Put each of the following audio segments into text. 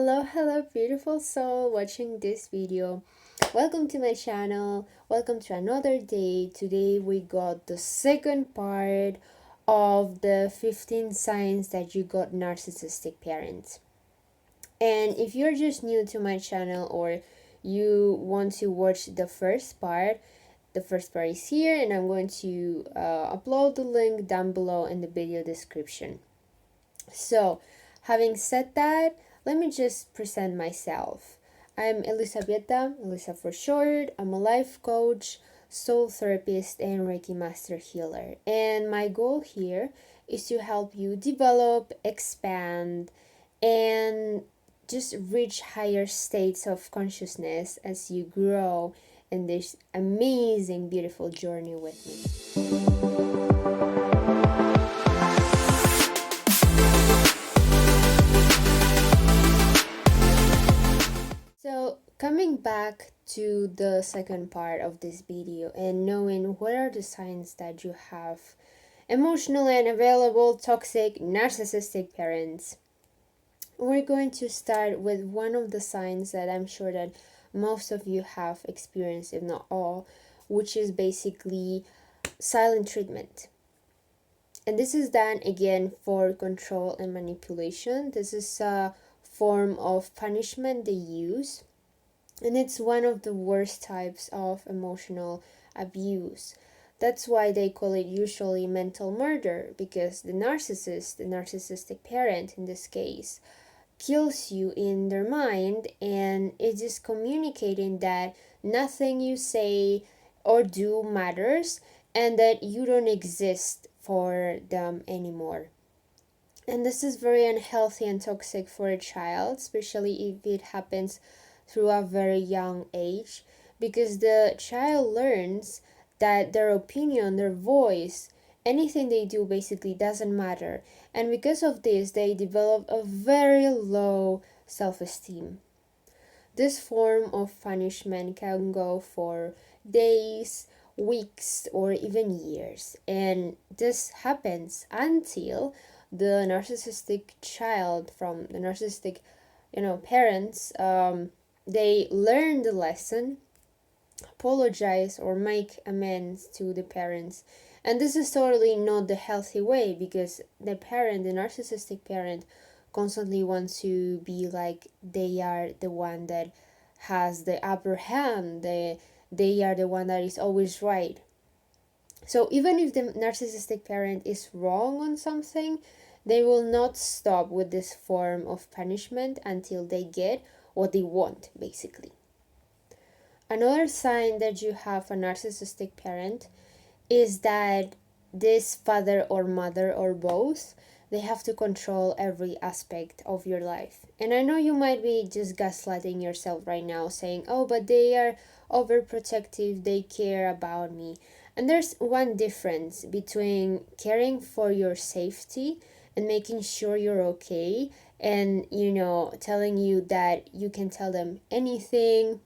Hello, beautiful soul watching this video. Welcome to my channel. Welcome to another day. Today we got the second part of the 15 signs that you got narcissistic parents. And if you're just new to my channel or you want to watch the first part is here, and I'm going to upload the link down below in the video description. So, having said that, let me just present myself. I'm Elisa for short. I'm a life coach, soul therapist, and Reiki master healer. And my goal here is to help you develop, expand, and just reach higher states of consciousness as you grow in this amazing, beautiful journey with me. So, coming back to the second part of this video and knowing what are the signs that you have emotional and available toxic narcissistic parents, we're going to start with one of the signs that I'm sure that most of you have experienced, if not all, which is basically silent treatment. And this is done again for control and manipulation. This is a form of punishment they use, and it's one of the worst types of emotional abuse. That's why they call it usually mental murder, because the narcissist, the narcissistic parent in this case, kills you in their mind, and it is communicating that nothing you say or do matters and that you don't exist for them anymore. And this is very unhealthy and toxic for a child, especially if it happens through a very young age, because the child learns that their opinion, their voice, anything they do basically doesn't matter. And because of this, they develop a very low self-esteem. This form of punishment can go for days, weeks, or even years. And this happens until the narcissistic child from the narcissistic, parents, they learn the lesson, apologize, or make amends to the parents. And this is totally not the healthy way, because the narcissistic parent, constantly wants to be like they are the one that has the upper hand, they are the one that is always right. So even if the narcissistic parent is wrong on something, they will not stop with this form of punishment until they get what they want, basically. Another sign that you have a narcissistic parent is that this father or mother or both, they have to control every aspect of your life. And I know you might be just gaslighting yourself right now, saying, oh, but they are overprotective, they care about me. And there's one difference between caring for your safety and making sure you're okay, and telling you that you can tell them anything,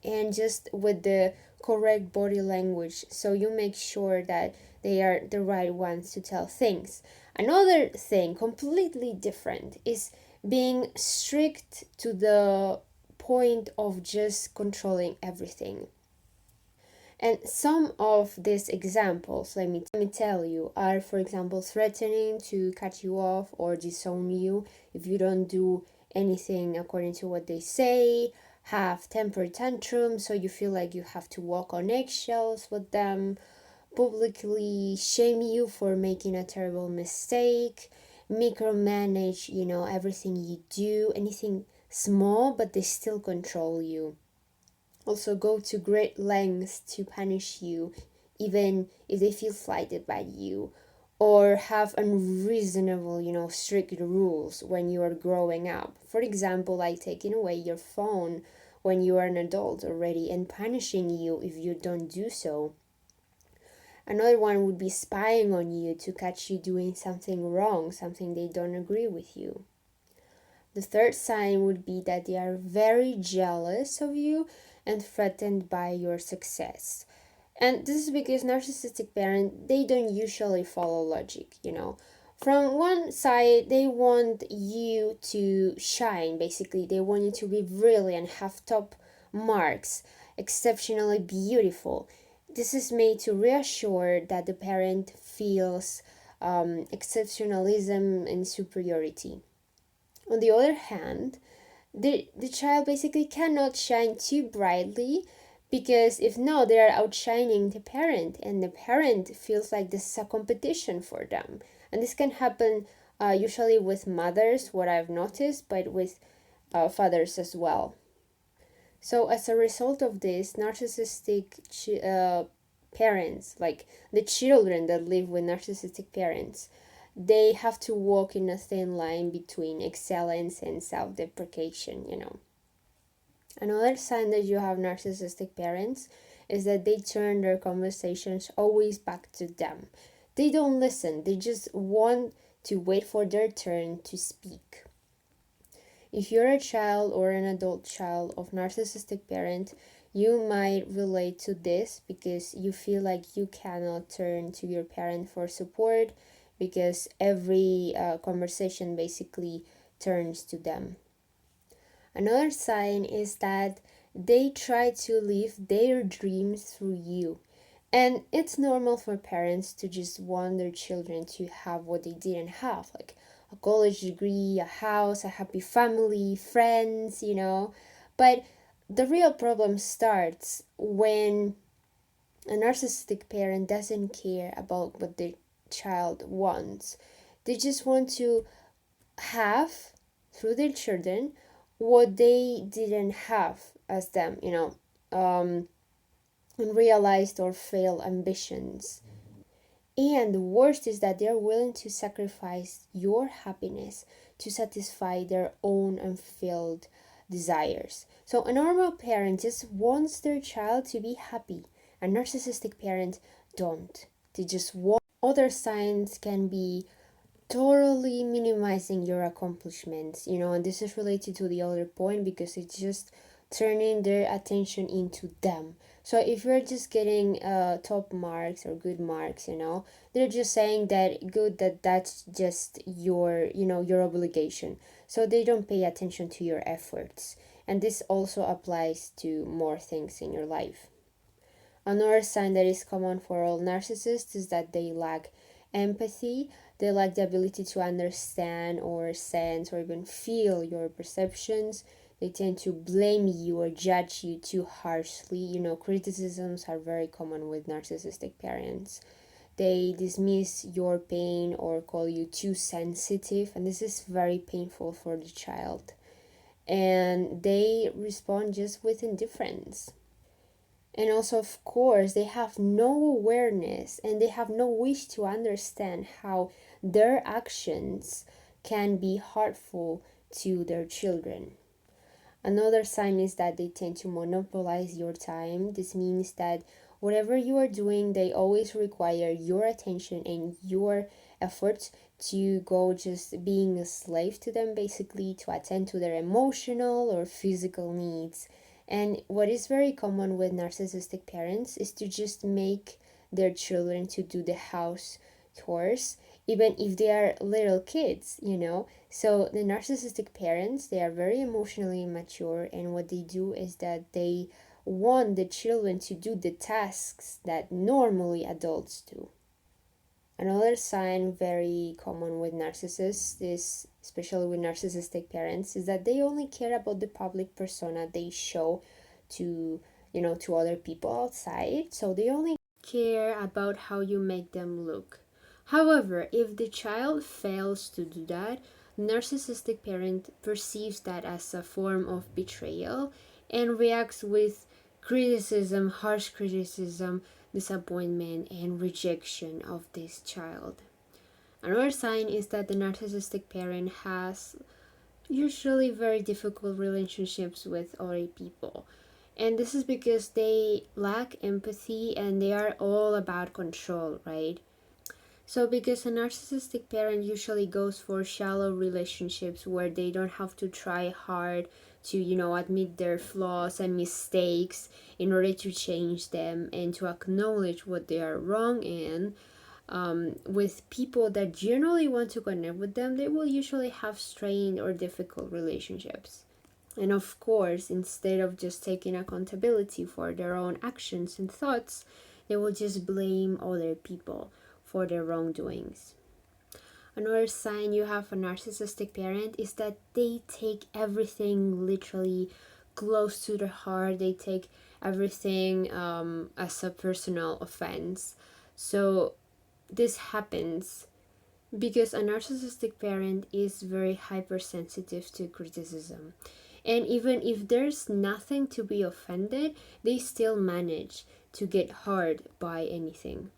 and just with the correct body language, so you make sure that they are the right ones to tell things. Another thing completely different is being strict to the point of just controlling everything. And some of these examples, let me tell you, are, for example, threatening to cut you off or disown you if you don't do anything according to what they say, have temper tantrums so you feel like you have to walk on eggshells with them, publicly shame you for making a terrible mistake, micromanage, everything you do, anything small, but they still control you. Also go to great lengths to punish you, even if they feel slighted by you, or have unreasonable, strict rules when you are growing up. For example, like taking away your phone when you are an adult already and punishing you if you don't do so. Another one would be spying on you to catch you doing something wrong, something they don't agree with you. The third sign would be that they are very jealous of you and threatened by your success. And this is because narcissistic parents, they don't usually follow logic, From one side, they want you to shine, basically. They want you to be brilliant, have top marks, exceptionally beautiful. This is made to reassure that the parent feels exceptionalism and superiority. On the other hand, the child basically cannot shine too brightly, because if not, they are outshining the parent, and the parent feels like this is a competition for them. And this can happen usually with mothers, what I've noticed, but with fathers as well. So as a result of this, parents, like the children that live with narcissistic parents, they have to walk in a thin line between excellence and self-deprecation. Another sign that you have narcissistic parents is that they turn their conversations always back to them. They don't listen, they just want to wait for their turn to speak. If you're a child or an adult child of narcissistic parent, you might relate to this because you feel like you cannot turn to your parent for support, because every conversation basically turns to them. Another sign is that they try to live their dreams through you. And it's normal for parents to just want their children to have what they didn't have, like a college degree, a house, a happy family, friends. But the real problem starts when a narcissistic parent doesn't care about what their child wants. They just want to have, through their children, what they didn't have as them, unrealized or failed ambitions. And the worst is that they're willing to sacrifice your happiness to satisfy their own unfulfilled desires. So a normal parent just wants their child to be happy. A narcissistic parent don't. They just want. Other signs can be totally minimizing your accomplishments, and this is related to the other point because it's just turning their attention into them. So if you're just getting top marks or good marks, they're just saying that good, that's just your obligation. So they don't pay attention to your efforts. And this also applies to more things in your life. Another sign that is common for all narcissists is that they lack empathy. They lack the ability to understand or sense or even feel your perceptions. They tend to blame you or judge you too harshly. Criticisms are very common with narcissistic parents. They dismiss your pain or call you too sensitive, and this is very painful for the child. And they respond just with indifference. And also, of course, they have no awareness and they have no wish to understand how their actions can be harmful to their children. Another sign is that they tend to monopolize your time. This means that whatever you are doing, they always require your attention and your efforts to go just being a slave to them, basically, to attend to their emotional or physical needs. And what is very common with narcissistic parents is to just make their children to do the house chores, even if they are little kids. So the narcissistic parents, they are very emotionally immature, and what they do is that they want the children to do the tasks that normally adults do. Another sign very common with narcissists is, especially with narcissistic parents, is that they only care about the public persona they show to other people outside. So they only care about how you make them look. However, if the child fails to do that, narcissistic parent perceives that as a form of betrayal and reacts with criticism, harsh criticism, disappointment, and rejection of this child. Another sign is that the narcissistic parent has usually very difficult relationships with other people. And this is because they lack empathy and they are all about control, right? So, because a narcissistic parent usually goes for shallow relationships where they don't have to try hard to, admit their flaws and mistakes in order to change them and to acknowledge what they are wrong in, with people that generally want to connect with them, they will usually have strained or difficult relationships. And of course, instead of just taking accountability for their own actions and thoughts, they will just blame other people for their wrongdoings. Another sign you have a narcissistic parent is that they take everything literally close to their heart. They take everything as a personal offense. So this happens because a narcissistic parent is very hypersensitive to criticism. And even if there's nothing to be offended, they still manage to get hurt by anything.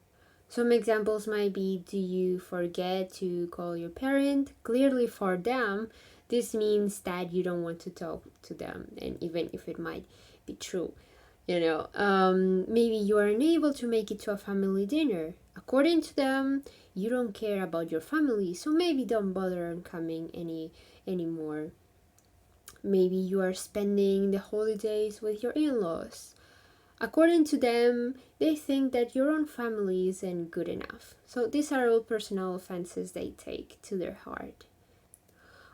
Some examples might be: do you forget to call your parent? Clearly, for them, this means that you don't want to talk to them, and even if it might be true. Maybe you are unable to make it to a family dinner. According to them, you don't care about your family, so maybe don't bother on coming anymore. Maybe you are spending the holidays with your in-laws. According to them, they think that your own family isn't good enough. So these are all personal offenses they take to their heart.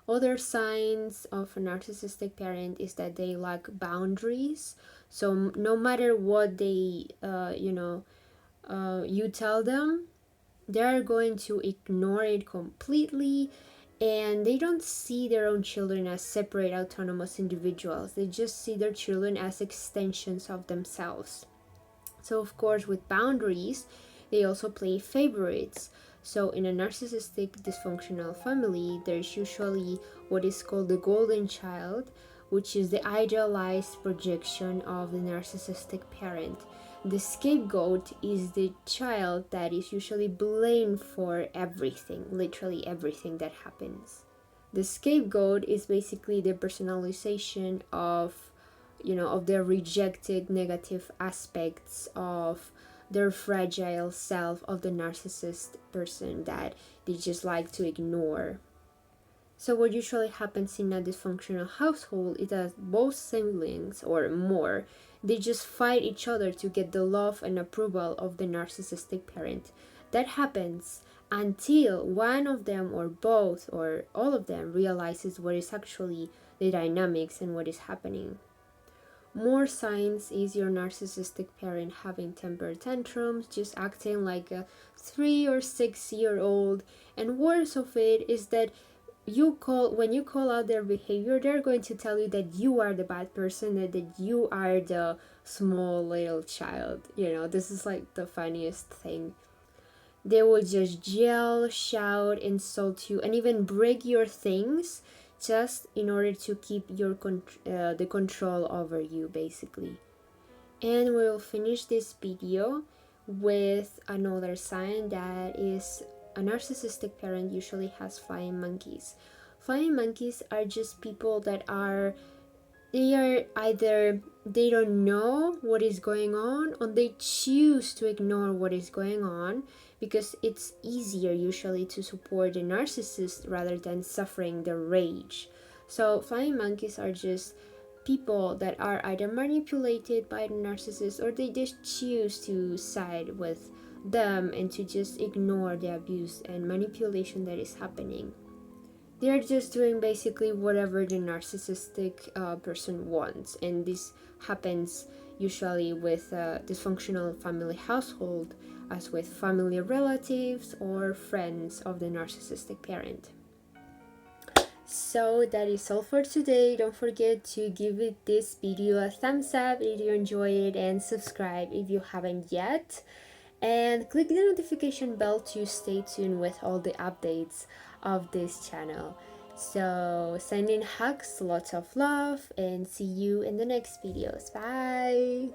Other signs of a narcissistic parent is that they lack boundaries. So no matter what you tell them, they're going to ignore it completely, and they don't see their own children as separate autonomous individuals. They just see their children as extensions of themselves. So of course, with boundaries, they also play favorites. So in a narcissistic dysfunctional family, there's usually what is called the golden child, which is the idealized projection of the narcissistic parent. The scapegoat is the child that is usually blamed for everything, literally everything that happens. The scapegoat is basically the personalization of their rejected negative aspects of their fragile self of the narcissist person that they just like to ignore. So what usually happens in a dysfunctional household is that both siblings or more, they just fight each other to get the love and approval of the narcissistic parent. That happens until one of them or both or all of them realizes what is actually the dynamics and what is happening. More signs is your narcissistic parent having temper tantrums, just acting like a 3 or 6 year old, and worse of it is that when you call out their behavior, they're going to tell you that you are the bad person, that you are the small little child. This is like the funniest thing. They will just yell, shout, insult you, and even break your things just in order to keep the control over you, basically. And we'll finish this video with another sign that is a narcissistic parent usually has flying monkeys. Flying monkeys are just people that either they don't know what is going on, or they choose to ignore what is going on because it's easier usually to support the narcissist rather than suffering the rage. So flying monkeys are just people that are either manipulated by the narcissist, or they just choose to side with them and to just ignore the abuse and manipulation that is happening. They're just doing basically whatever the narcissistic person wants, and this happens usually with a dysfunctional family household, as with family relatives or friends of the narcissistic parent. So that is all for today. Don't forget to give this video a thumbs up if you enjoyed it, and subscribe if you haven't yet, and click the notification bell to stay tuned with all the updates of this channel. So sending hugs, lots of love, and see you in the next videos. Bye.